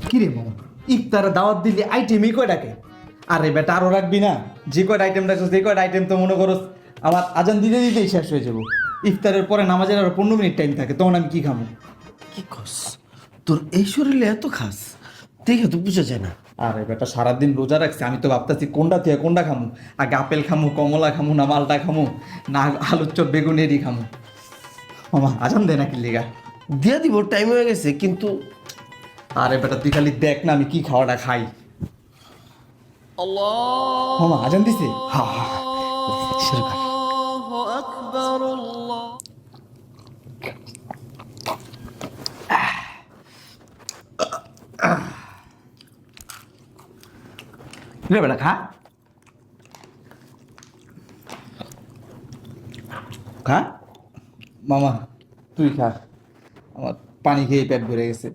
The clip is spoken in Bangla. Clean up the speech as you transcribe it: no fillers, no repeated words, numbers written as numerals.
কিরে মামা, ইফতারে দাওয়াত দিলি আইটেমই কয়টাকে? আরে বেটা আরো রাখবি না? যে কয়টা আইটেম রাখছো সেই কয়টা আইটেম তো মনে করো আমার আজান দিতে দিতেই শেষ হয়ে যাবো। ইফতারের পরে নামাজের আরো 15 মিনিট টাইম থাকে, তখন আমি কি খাবো? কি কস? তোর এই শরীরে এত খাস দেখে তো বুঝা যায় না। আরে বেটা সারাদিন রোজা রাখছি, আমি তো ভাবতেছি কোনটা থেকে কোনটা খামু। আগে আপেল খামু, কমলা খামু, না মালটা খামু, না আলুর চপ বেগুনেরই খামু। মামা আজান দে নাকি লেগা? দিয়া দিব, টাইম হয়ে গেছে কিন্তু। আরে বেটা তুই খালি দেখ না আমি কি খাওয়াটা খাই। মামা আজান দিছে? হা হা শুরু কর। রে বেটা খা খা। মামা তুই খা, আমার পানি খেয়ে পেট ভরে গেছে।